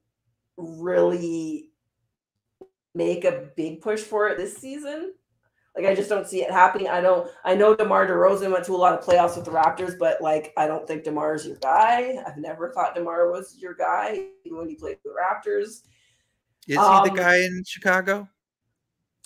really make a big push for it this season. Like, I just don't see it happening. I know DeMar DeRozan went to a lot of playoffs with the Raptors, but like, I don't think DeMar is your guy. I've never thought DeMar was your guy, even when he played for the Raptors. Is he the guy in Chicago?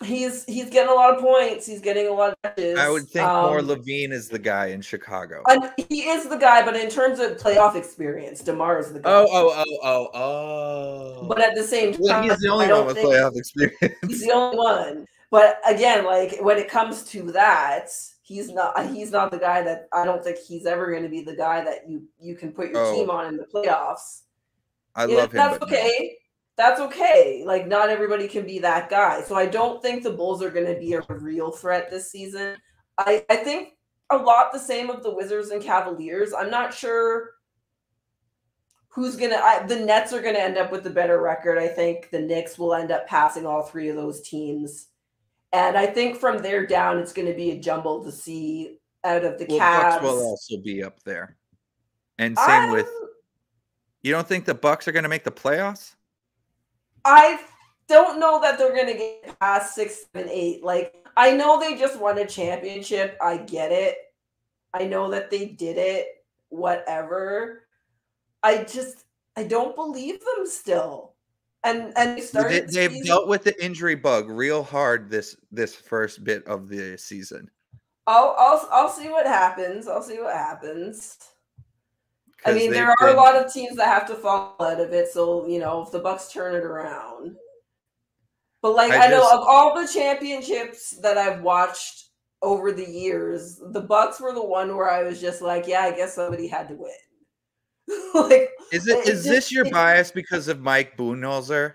He's getting a lot of points. He's getting a lot of matches. I would think more Levine is the guy in Chicago. He is the guy, but in terms of playoff experience, DeMar is the guy. Oh. But at the same time, he's the only one with playoff experience. He's the only one. But again, like when it comes to that, he's not the guy that I don't think he's ever going to be the guy that you can put your team on in the playoffs. I love him. That's okay. No. That's okay. Like, not everybody can be that guy. So I don't think the Bulls are going to be a real threat this season. I think a lot the same of the Wizards and Cavaliers. I'm not sure who's going to – the Nets are going to end up with the better record. I think the Knicks will end up passing all 3 of those teams. And I think from there down, it's going to be a jumble to see out of the Cavs. Bucks will also be up there. And same with – you don't think the Bucks are going to make the playoffs? I don't know that they're going to get past 6, 7, 8. Like, I know they just won a championship. I get it. I know that they did it. Whatever. I don't believe them still. And they've dealt with the injury bug real hard this first bit of the season. I'll see what happens. I mean, there are a lot of teams that have to fall out of it. So, if the Bucks turn it around. But, like, I know of all the championships that I've watched over the years, the Bucks were the one where I was just like, yeah, I guess somebody had to win. Like, is this your bias because of Mike Budenholzer?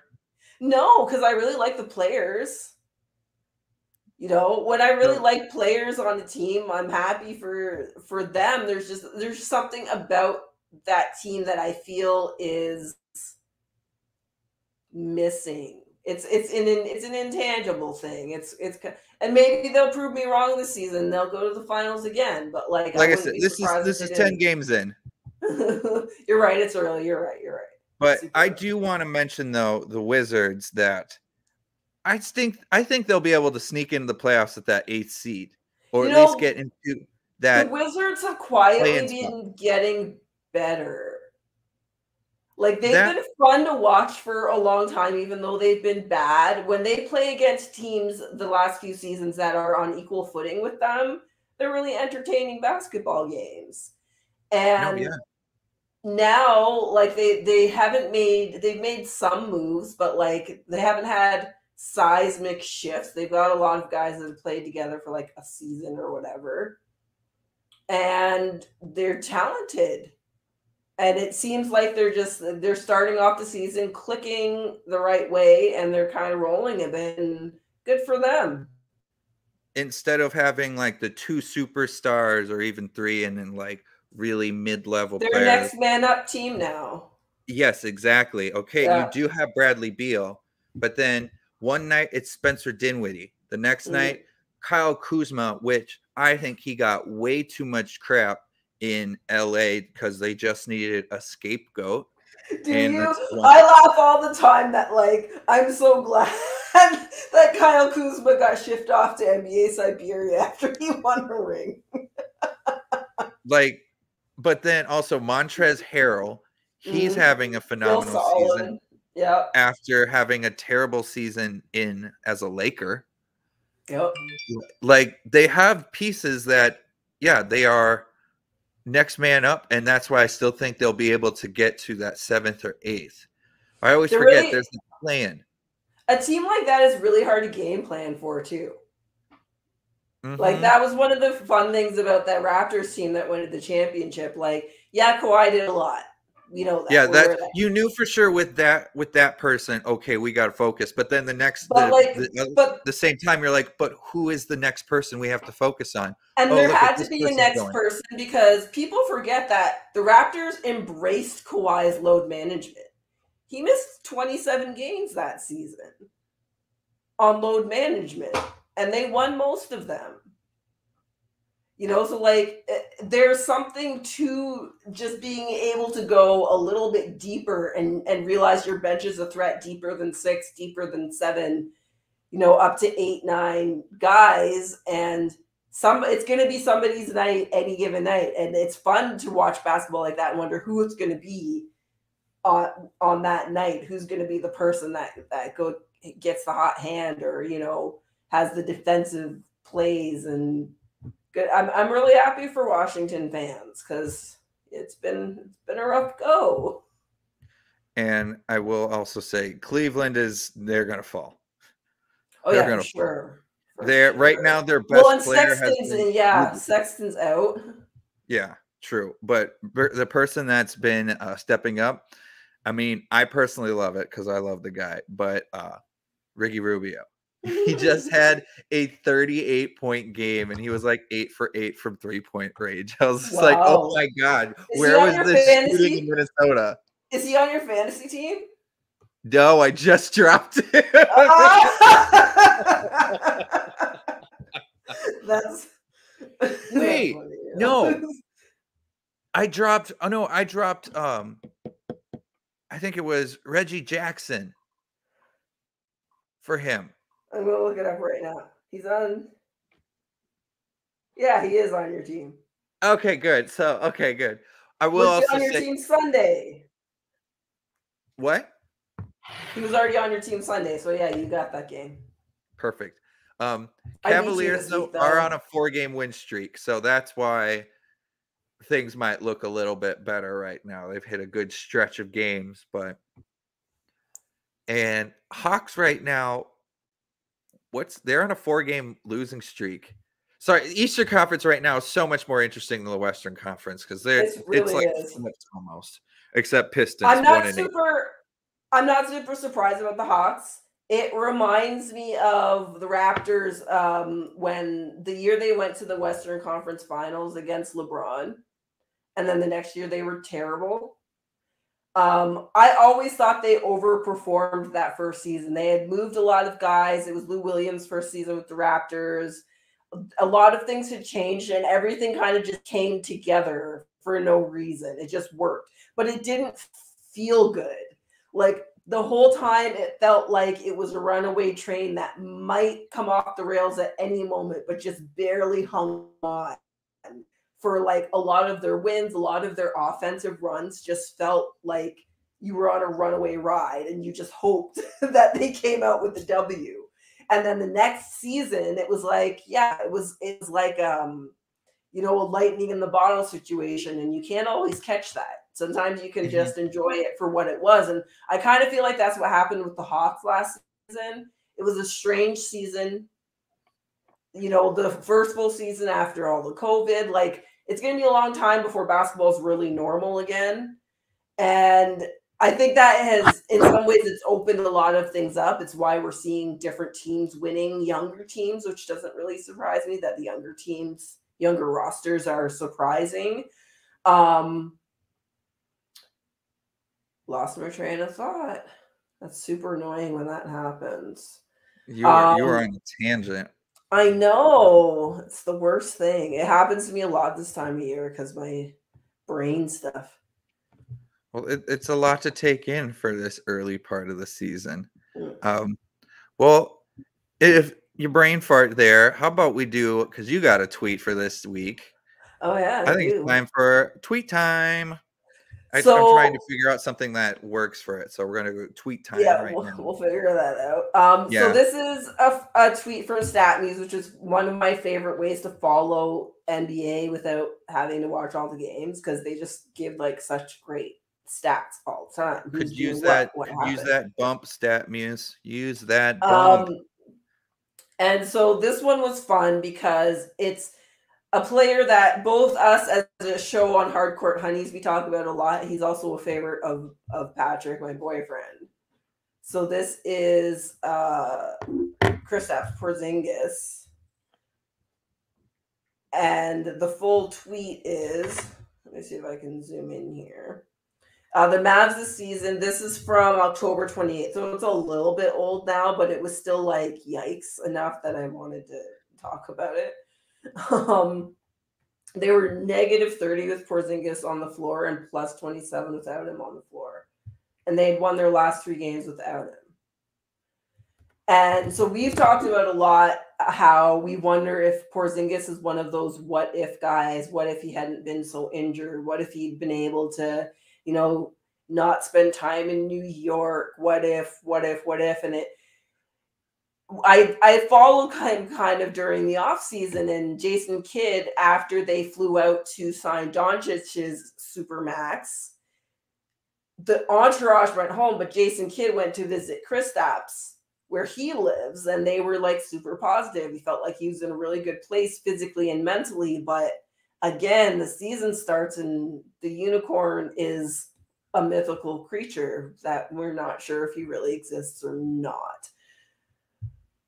No, because I really like the players. When I really like players on the team, I'm happy for them. There's something about that team that I feel is missing. It's an intangible thing. It's and maybe they'll prove me wrong this season. They'll go to the finals again. But like I said, this is 10 games in. You're right. It's early. You're right. But I do want to mention though the Wizards that I think they'll be able to sneak into the playoffs at that 8th seed, or at least get into that. The Wizards have quietly been getting better. Like, they've been fun to watch for a long time, even though they've been bad. When they play against teams the last few seasons that are on equal footing with them, they're really entertaining basketball games. And now, like, they've made some moves, but like they haven't had seismic shifts. They've got a lot of guys that have played together for like a season or whatever. And they're talented. And it seems like they're starting off the season clicking the right way, and they're kind of rolling a bit, and good for them. Instead of having like the 2 superstars or even 3 and then like really mid-level players. They're next man up team now. Yes, exactly. Okay, you do have Bradley Beal, but then one night it's Spencer Dinwiddie. The next night, Kyle Kuzma, which I think he got way too much crap in LA because they just needed a scapegoat. I laugh all the time that, like, I'm so glad that Kyle Kuzma got shipped off to NBA Siberia after he won a ring. Like, but then also Montrezl Harrell, he's having a phenomenal season. Yeah. After having a terrible season as a Laker. Yep. Like, they have pieces that, they are next man up, and that's why I still think they'll be able to get to that 7th or 8th. I always forget there's a plan. A team like that is really hard to game plan for too. Like, that was one of the fun things about that Raptors team that won the championship. Like, Kawhi did a lot. You know that. Yeah, that you knew for sure with that person. Okay, we got to focus. But then the same time, you're like, but who is the next person we have to focus on? And there had to be a next person, because people forget that the Raptors embraced Kawhi's load management. He missed 27 games that season on load management, and they won most of them. You know, so like there's something to just being able to go a little bit deeper and realize your bench is a threat deeper than 6, deeper than 7, you know, up to 8, 9 guys. And it's going to be somebody's night any given night. And it's fun to watch basketball like that and wonder who it's going to be on that night. Who's going to be the person that gets the hot hand, or, you know, has the defensive plays. And good. I'm really happy for Washington fans, because it's been a rough go. And I will also say Cleveland they're going to fall. Oh, they're going to fall. Right now their best player Sexton's out. Yeah, true. But the person that's been stepping up, I mean, I personally love it because I love the guy, but Ricky Rubio. He just had a 38-point game, and he was like 8 for 8 from 3-point range. I was just like, oh my God, where was this shooting in Minnesota? Is he on your fantasy team? No, I just dropped it. That's wait, funny. No. I dropped I think it was Reggie Jackson for him. I'm going to look it up right now. He's on. Yeah, he is on your team. Okay, good. Good. I will also on your team Sunday. What? He was already on your team Sunday, so yeah, you got that game. Perfect. Cavaliers though are on a 4-game win streak, so that's why things might look a little bit better right now. They've hit a good stretch of games, and Hawks right now, they're on a 4-game losing streak. Sorry, Eastern Conference right now is so much more interesting than the Western Conference, because it's like almost, except Pistons. I'm not super surprised about the Hawks. It reminds me of the Raptors when the year they went to the Western Conference Finals against LeBron, and then the next year they were terrible. I always thought they overperformed that first season. They had moved a lot of guys. It was Lou Williams' first season with the Raptors. A lot of things had changed, and everything kind of just came together for no reason. It just worked, but it didn't feel good. Like, the whole time it felt like it was a runaway train that might come off the rails at any moment, but just barely hung on. For like a lot of their wins, a lot of their offensive runs just felt like you were on a runaway ride and you just hoped that they came out with the W. And then the next season, it was like, it was like you know, a lightning in the bottle situation, and you can't always catch that. Sometimes you can just enjoy it for what it was. And I kind of feel like that's what happened with the Hawks last season. It was a strange season. You know, the first full season after all the COVID, like it's going to be a long time before basketball is really normal again. And I think that has, in some ways, it's opened a lot of things up. It's why we're seeing different teams winning, younger teams, which doesn't really surprise me that the younger rosters are surprising. Lost my train of thought. That's super annoying when that happens. You were on a tangent. I know. It's the worst thing. It happens to me a lot this time of year because my brain stuff. Well, it's a lot to take in for this early part of the season. Well, if your brain fart there, how about we do, because you got a tweet for this week. Oh, yeah. I think it's time for tweet time. I'm trying to figure out something that works for it. So we're going to go tweet time right now. We'll figure that out. So this is a tweet from StatMuse, which is one of my favorite ways to follow NBA without having to watch all the games, because they just give like such great stats all the time. Could use that bump, StatMuse. Use that bump. And so this one was fun because it's a player that both us as a show on Hardcourt Hunnies, we talk about a lot. He's also a favorite of Patrick, my boyfriend. So this is Kristaps Porzingis. And the full tweet is, let me see if I can zoom in here. The Mavs this season, this is from October 28th. So it's a little bit old now, but it was still like, yikes, enough that I wanted to talk about it. They were -30 with Porzingis on the floor and +27 without him on the floor. And they had won their last 3 games without him. And so we've talked about a lot how we wonder if Porzingis is one of those what if guys. What if he hadn't been so injured? What if he'd been able to, you know, not spend time in New York? What if? And I followed kind of during the offseason, and Jason Kidd, after they flew out to sign Doncic's Supermax, the entourage went home, but Jason Kidd went to visit Kristaps where he lives, and they were like super positive. He felt like he was in a really good place physically and mentally, but again, the season starts and the unicorn is a mythical creature that we're not sure if he really exists or not.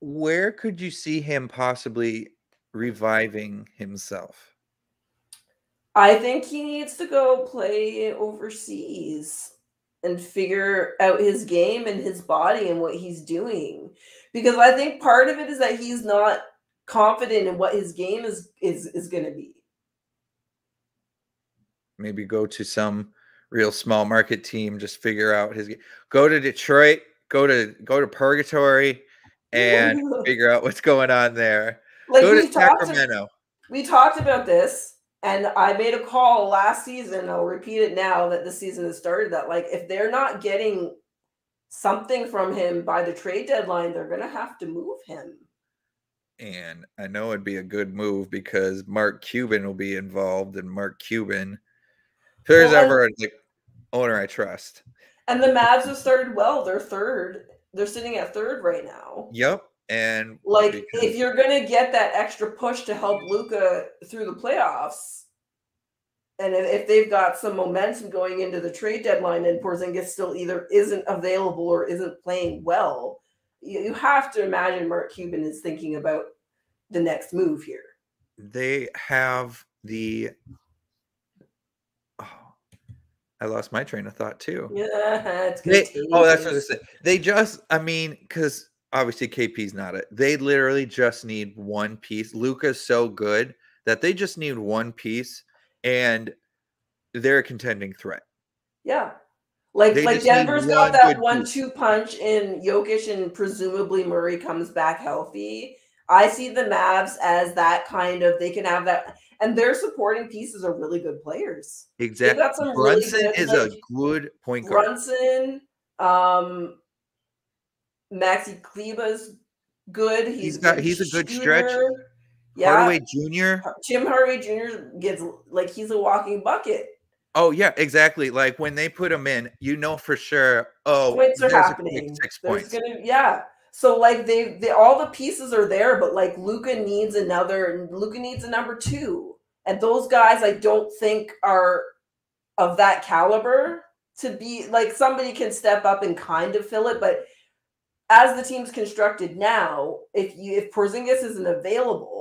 Where could you see him possibly reviving himself? I think he needs to go play overseas and figure out his game and his body and what he's doing. Because I think part of it is that he's not confident in what his game is going to be. Maybe go to some real small market team, just figure out his game. Go to Detroit, go to Purgatory, and figure out what's going on there. Like, go to Sacramento. We talked about this, and I made a call last season. I'll repeat it now that the season has started. That, like, if they're not getting something from him by the trade deadline, they're going to have to move him. And I know it'd be a good move because Mark Cuban will be involved, and Mark Cuban, if there's ever like owner I trust. And the Mavs have started well. They're third. They're sitting at third right now. Yep. And like, if you're going to get that extra push to help Luka through the playoffs, and if they've got some momentum going into the trade deadline and Porzingis still either isn't available or isn't playing well, you have to imagine Mark Cuban is thinking about the next move here. They have the... I lost my train of thought too. Yeah, it's good. That's what I said. They just, I mean, because obviously KP's not it. They literally just need one piece. Luka's so good that they just need one piece, and they're a contending threat. Yeah. Like Denver's got that 1-2 punch in Jokic, and presumably Murray comes back healthy. I see the Mavs as that kind of, they can have that, and their supporting pieces are really good players. Exactly. They've got some Brunson really good, is like, a good point guard. Brunson, Maxi Kleba's good. He's a good stretch. Yeah. Hardaway Jr. Tim Hardaway Jr. gets, like, he's a walking bucket. Oh yeah, exactly. Like when they put him in, you know for sure. Oh, points are happening. 6 points. So like they all the pieces are there, but like Luka needs a number 2, and those guys I don't think are of that caliber to be like, somebody can step up and kind of fill it, but as the team's constructed now, if Porzingis isn't available,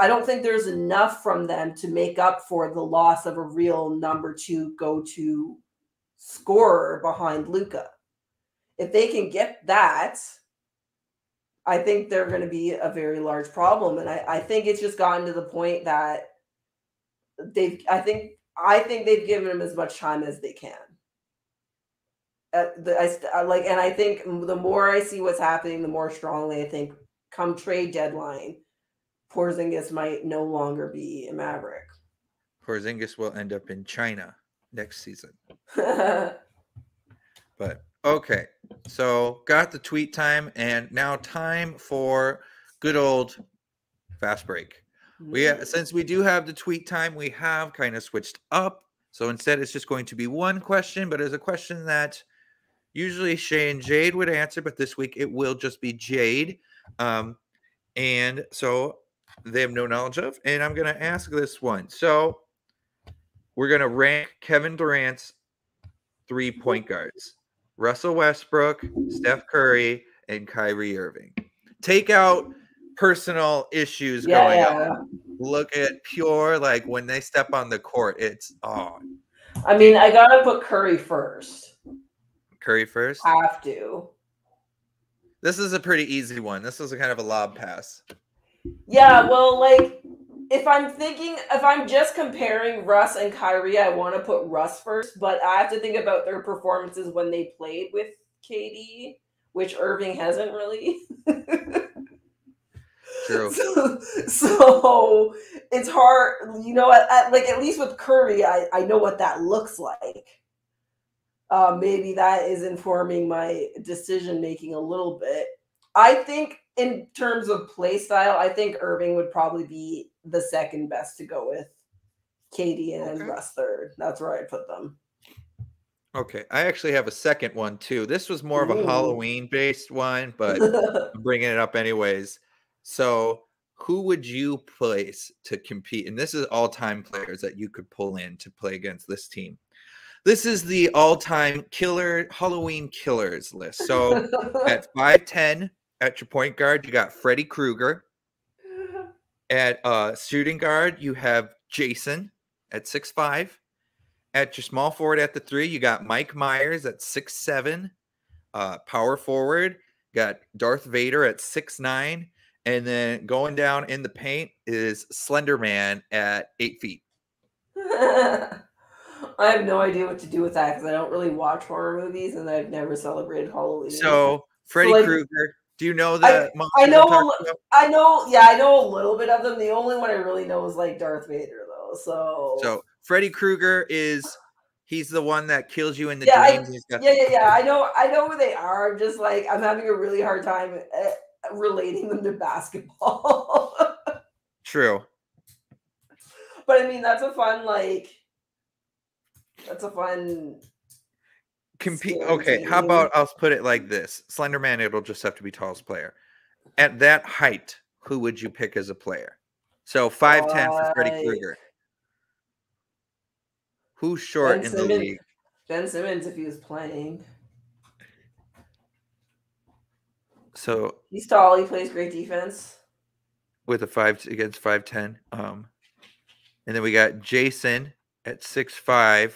I don't think there's enough from them to make up for the loss of a real number 2 go-to scorer behind Luka. If they can get that, I think they're going to be a very large problem. And I think it's just gotten to the point that I think they've given him as much time as they can. And I think the more I see what's happening, the more strongly I think come trade deadline, Porzingis might no longer be a Maverick. Porzingis will end up in China next season. But okay, so got the tweet time, and now time for good old fast break. Since we do have the tweet time, we have kind of switched up. So instead, it's just going to be one question, but it's a question that usually Shay and Jade would answer, but this week it will just be Jade. And so they have no knowledge of, and I'm going to ask this one. So we're going to rank Kevin Durant's 3 point guards: Russell Westbrook, Steph Curry, and Kyrie Irving. Take out personal issues going on. Look at pure, like when they step on the court, it's I mean, I gotta put Curry first. Curry first? Have to. This is a pretty easy one. This is a kind of a lob pass. Yeah, well, like, if I'm just comparing Russ and Kyrie, I want to put Russ first, but I have to think about their performances when they played with KD, which Irving hasn't really. True. So it's hard, at least with Curry, I know what that looks like. Maybe that is informing my decision making a little bit. I think in terms of play style, I think Irving would probably be the second best to go with. KD and Russ third. That's where I put them. Okay, I actually have a second one too. This was more of a Halloween-based one, but I'm bringing it up anyways. So, who would you place to compete? And this is all-time players that you could pull in to play against this team. This is the all-time Halloween killers list. So, at 5'10", at your point guard, you got Freddy Krueger. At shooting guard, you have Jason at 6'5". At your small forward at the 3, you got Mike Myers at 6'7". Power forward, got Darth Vader at 6'9". And then going down in the paint is Slender Man at 8 feet. I have no idea what to do with that because I don't really watch horror movies and I've never celebrated Halloween. So Freddy Krueger, do you know that? I know a little bit of them. The only one I really know is like Darth Vader, though. So Freddy Krueger he's the one that kills you in the dreams. I know who they are. I'm just like, I'm having a really hard time relating them to basketball. True. But I mean, that's a fun compete. Okay, how about I'll put it like this: Slender Man, it'll just have to be tallest player. At that height, who would you pick as a player? So 5'10" for Freddy Krueger. Who's short in the league? Ben Simmons, if he was playing. So he's tall. He plays great defense. With a 5 against 5'10". And then we got Jason at 6'5".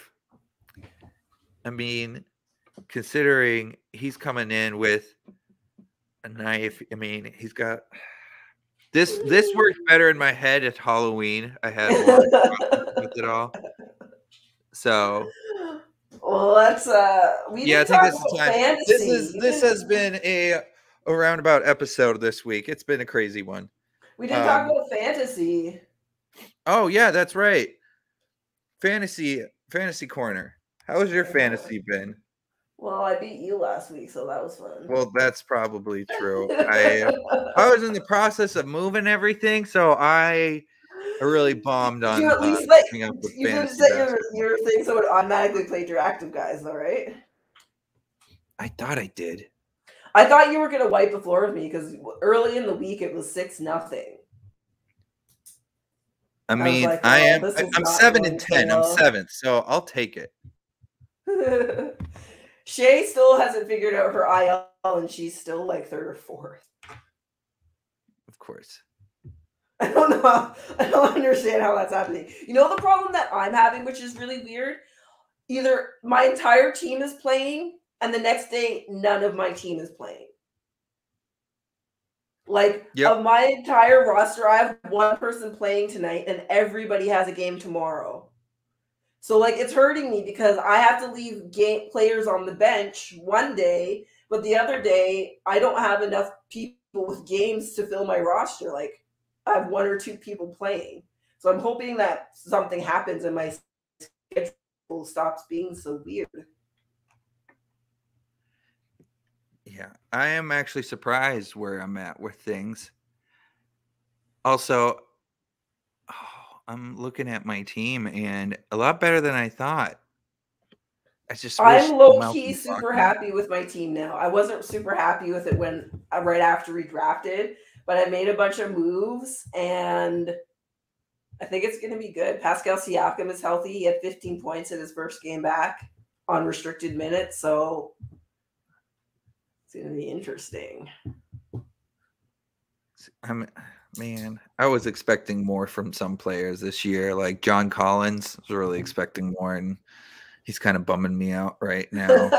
I mean, considering he's coming in with a knife, I mean, he's got this worked better in my head at Halloween. I had more with it all. So, well, that's I think this is time. This has been a roundabout episode this week. It's been a crazy one. We didn't talk about fantasy. Oh yeah, that's right. Fantasy corner. How has your fantasy been? Well, I beat you last week, so that was fun. Well, that's probably true. I was in the process of moving everything, so I really bombed on. You at least coming up with you didn't fantasy set your thing so it automatically played your active guys, though, right? I thought I did. I thought you were gonna wipe the floor with me because early in the week it was 6-0. I mean, I'm 7-10. I'm 7th, so I'll take it. Shay still hasn't figured out her IL, and she's still like 3rd or 4th. Of course. I don't know. I don't understand how that's happening. You know the problem that I'm having, which is really weird? Either my entire team is playing, and the next day, none of my team is playing. Like, of my entire roster, I have one person playing tonight, and everybody has a game tomorrow. So, like, it's hurting me because I have to leave players on the bench one day, but the other day, I don't have enough people with games to fill my roster. Like, I have 1 or 2 people playing. So I'm hoping that something happens and my schedule stops being so weird. Yeah, I am actually surprised where I'm at with things. Also, I'm looking at my team and a lot better than I thought. I'm low-key super happy with my team now. I wasn't super happy with it when right after we drafted, but I made a bunch of moves and I think it's going to be good. Pascal Siakam is healthy. He had 15 points in his first game back on restricted minutes, so it's going to be interesting. I was expecting more from some players this year. Like John Collins, I was really expecting more, and he's kind of bumming me out right now.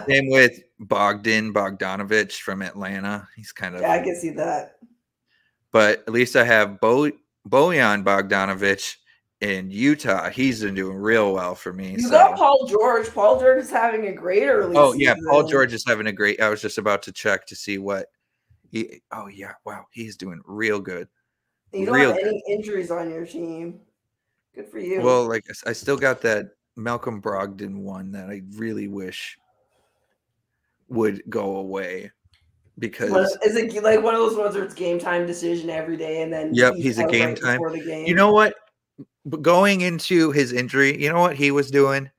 Same with Bogdanovich from Atlanta. He's kind of... Yeah, I can see that. But at least I have Bojan Bogdanovich in Utah. He's been doing real well for me. You got Paul George. Paul George is having a great early season. Yeah, Paul George is having a great... I was just about to check to see what he... Oh, yeah, wow. He's doing real good. You don't have any injuries on your team. Good for you. Well, like, I still got that Malcolm Brogdon one that I really wish would go away because... Is it like one of those ones where it's game time decision every day and then... Yep, he's a game time. You know what? Going into his injury, you know what he was doing?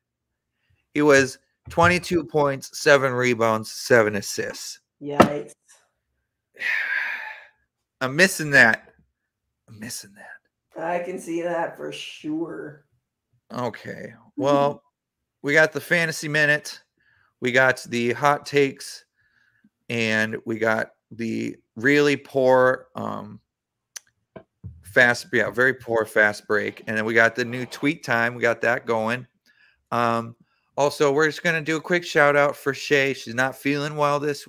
He was 22 points, 7 rebounds, 7 assists. Yikes. I'm missing that. I can see that for sure. Okay. Well, we got the fantasy minute. We got the hot takes. And we got the really poor very poor fast break. And then we got the new tweet time. We got that going. Also, we're just going to do a quick shout out for Shay. She's not feeling well this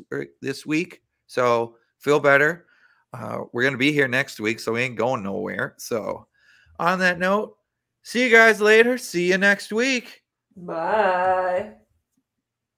week. So feel better. We're going to be here next week, so we ain't going nowhere. So on that note, see you guys later. See you next week. Bye.